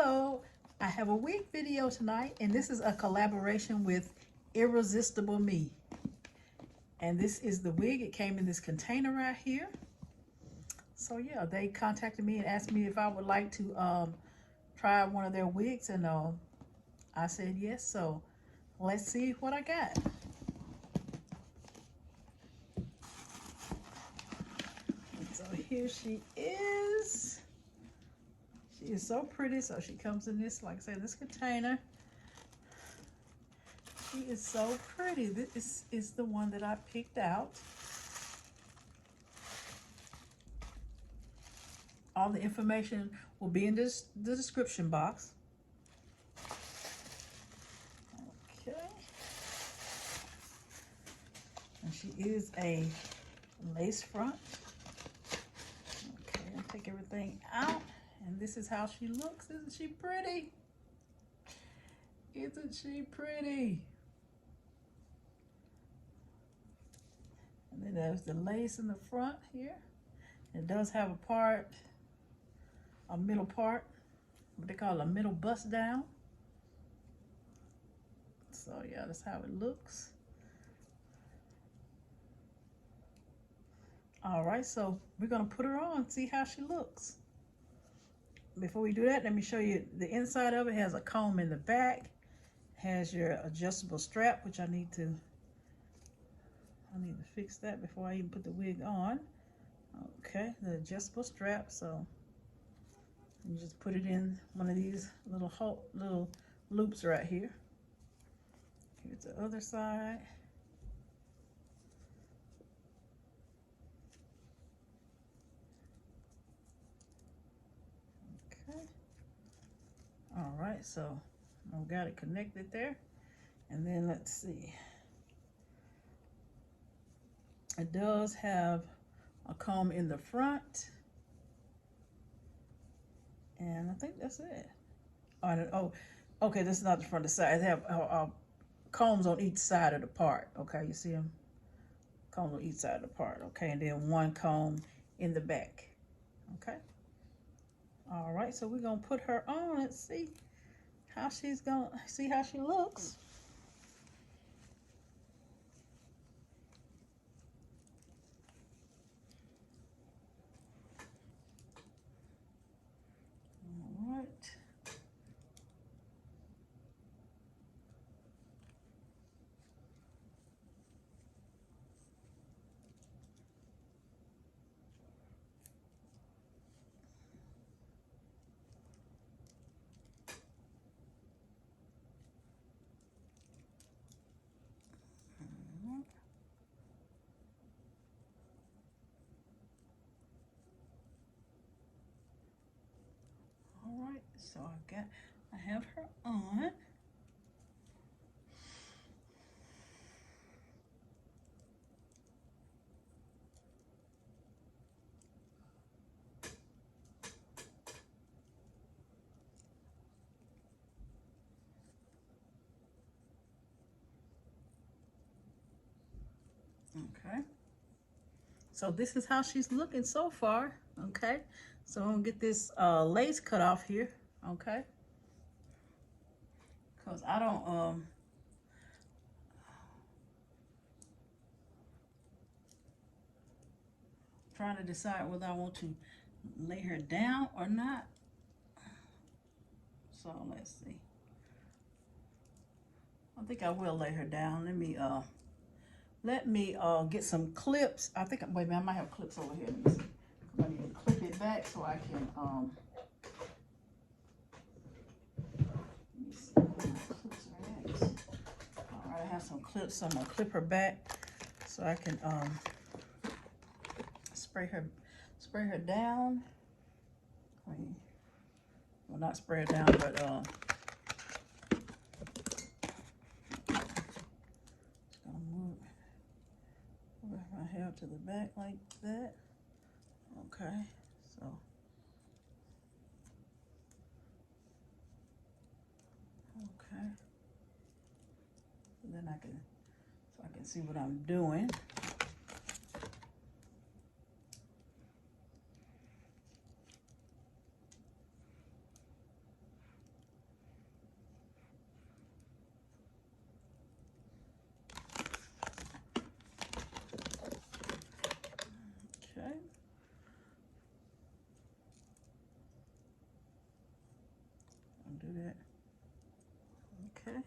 Hello, I have a wig video tonight, and this is a collaboration with Irresistible Me. And this is the wig. It came in this container right here. So yeah, they contacted me and asked me if I would like to try one of their wigs, and I said yes. So let's see what I got. So here she is. She is so pretty. So she comes in this, like I said, this container. She is so pretty. This is the one that I picked out. All the information will be in the description box. Okay. And she is a lace front. Okay, I'll take everything out. And this is how she looks. Isn't she pretty? Isn't she pretty? And then there's the lace in the front here. It does have a middle part, what they call a middle bust down. So yeah, that's how it looks. All right, so we're gonna put her on, see how she looks. Before we do that, let me show you the inside of it. Has a comb in the back, has your adjustable strap, which I need to fix that before I even put the wig on. Okay, the adjustable strap. So you just put it in one of these little loops right here. Here's the other side. Okay. All right, so I've got it connected there. And then let's see. It does have a comb in the front. And I think that's it. Oh, okay, this is not the front, the side. They have combs on each side of the part. Okay, you see them? Combs on each side of the part. Okay, and then one comb in the back. Okay. All right, so we're gonna put her on and see how she looks. All right. All right, so I have her on. Okay, so this is how she's looking so far. Okay, so I'm gonna get this lace cut off here. Okay, because I don't trying to decide whether I want to lay her down or not. So let's see. I think I will lay her down. Let me get some clips. I think, wait a minute, I might have clips over here. Let me see. I need to clip it back so I can, let me see where my clips are at. All right, I have some clips, so I'm gonna clip her back so I can spray her down. Well, not spray her down, but my hair to the back like that. Okay, so okay, and then I can see what I'm doing. Don't do that. Okay.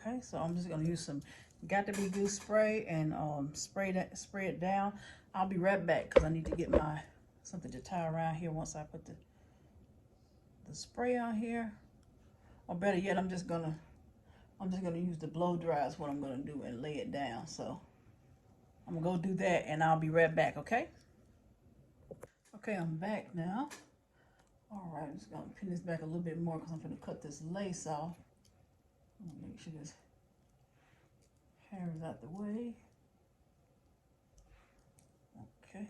Okay, so I'm just gonna use some Got to Be Good spray and spray it down. I'll be right back because I need to get my something to tie around here once I put the spray on here. Or better yet, I'm just gonna use the blow dry is what I'm gonna do and lay it down. So I'm gonna go do that and I'll be right back, okay? Okay, I'm back now. All right, I'm just gonna pin this back a little bit more because I'm gonna cut this lace off. Make sure this hair is out the way. Okay,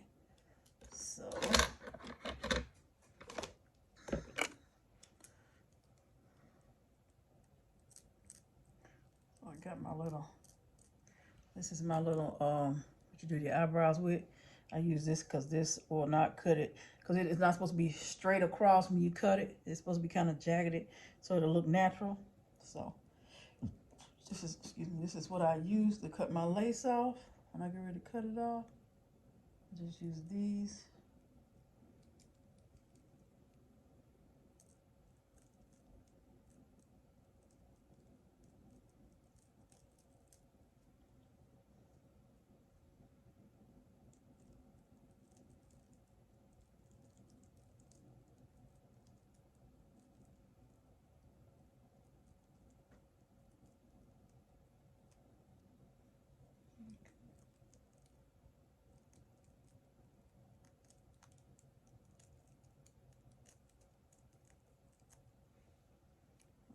so I got my little, this is my little, what you do your eyebrows with. I use this because this will not cut it, because it's not supposed to be straight across when you cut it. It's supposed to be kind of jagged so it'll look natural. So this is, excuse me, this is what I use to cut my lace off. When I get ready to cut it off, I just use these.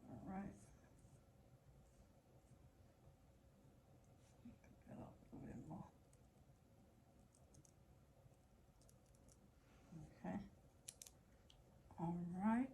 All right. Cut off a little bit more. Okay. All right.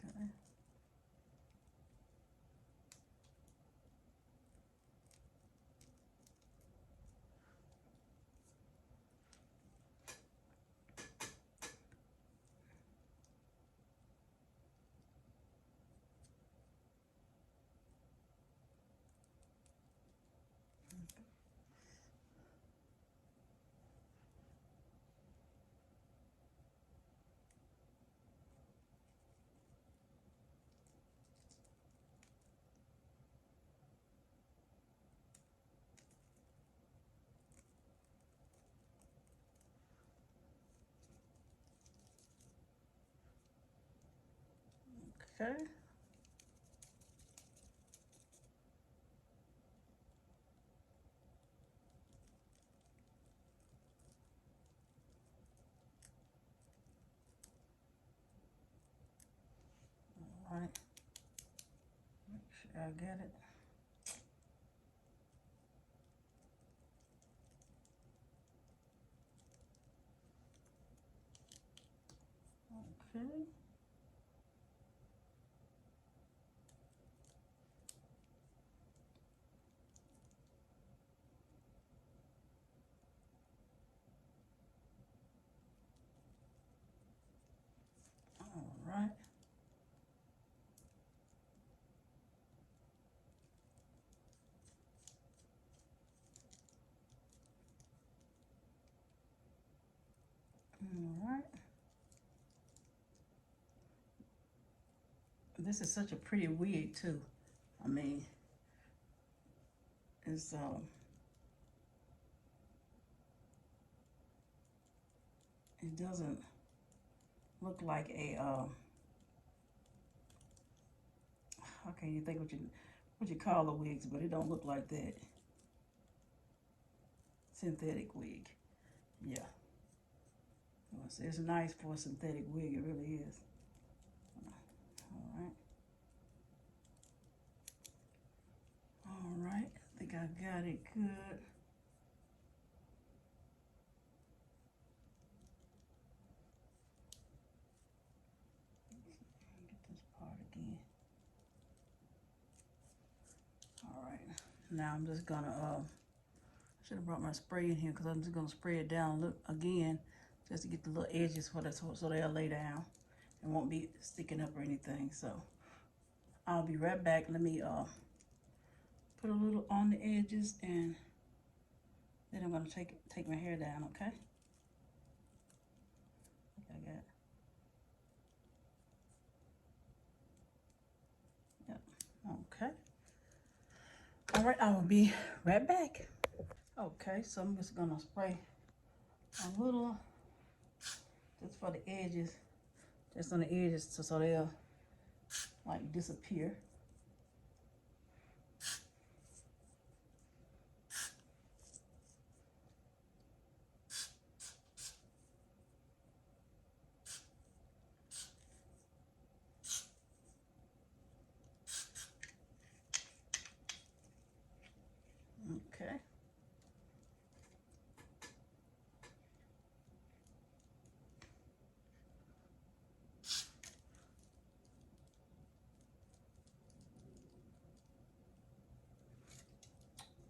Okay. Okay. All right. Make sure I get it. Okay. right. All right. This is such a pretty wig too. I mean, it's it doesn't look like a how can you think what you call the wigs, but it don't look like that. Synthetic wig. Yeah. It's nice for a synthetic wig, it really is. All right. All right, I think I got it good. Get this part again. All right, now I'm just gonna, should have brought my spray in here because I'm just gonna spray it down look again, just to get the little edges so they'll lay down and won't be sticking up or anything. So I'll be right back. Let me put a little on the edges, and then I'm gonna take my hair down. Okay. I got. Yep. Okay. All right. I will be right back. Okay. So I'm just gonna spray a little, just for the edges, just on the edges, so they'll like disappear. Okay.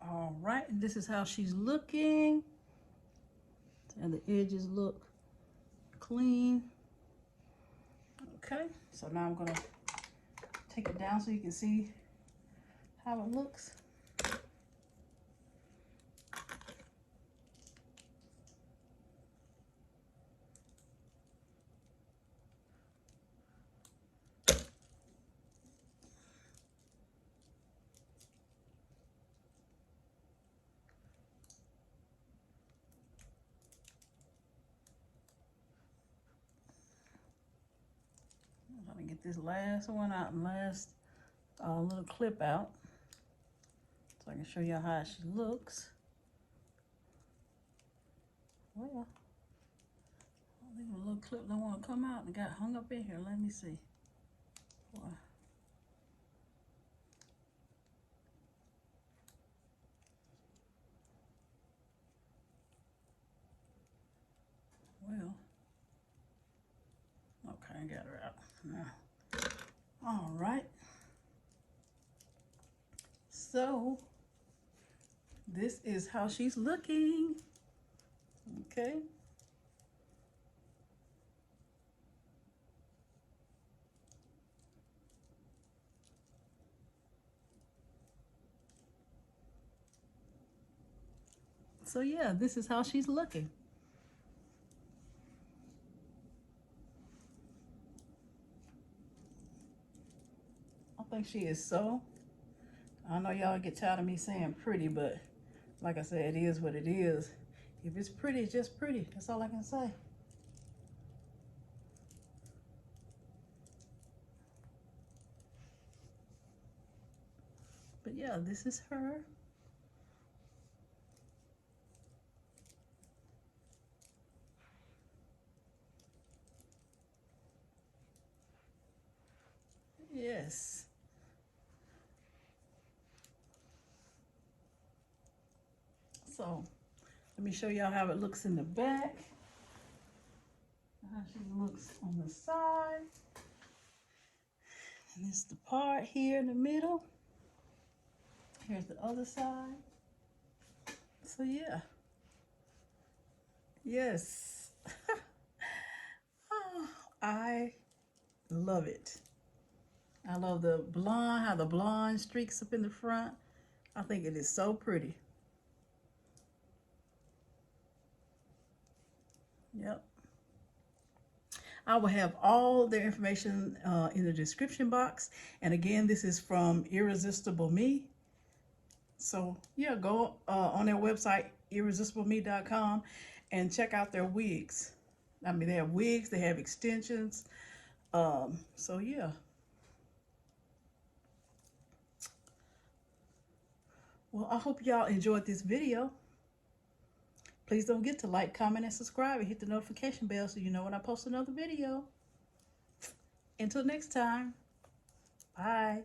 All right, and this is how she's looking. And the edges look clean. Okay, so now I'm gonna take it down so you can see how it looks. Let me get this last one out and last little clip out so I can show you how she looks. Well, I think a little clip don't want to come out and got hung up in here. Let me see. Boy. Well, okay, I got her out now. All right. So this is how she's looking. Okay. So yeah, this is how she's looking. I think she is so. I know y'all get tired of me saying pretty, but like I said, it is what it is. If it's pretty, it's just pretty. That's all I can say. But yeah, this is her. Yes. So let me show y'all how it looks in the back. How she looks on the side. And this is the part here in the middle. Here's the other side. So yeah. Yes. Oh, I love it. I love the blonde, how the blonde streaks up in the front. I think it is so pretty. Yep. I will have all their information in the description box. And again, this is from Irresistible Me. So yeah, go on their website, irresistibleme.com, and check out their wigs. I mean, they have wigs, they have extensions. So yeah. Well, I hope y'all enjoyed this video. Please don't forget to like, comment, and subscribe, and hit the notification bell so you know when I post another video. Until next time, bye.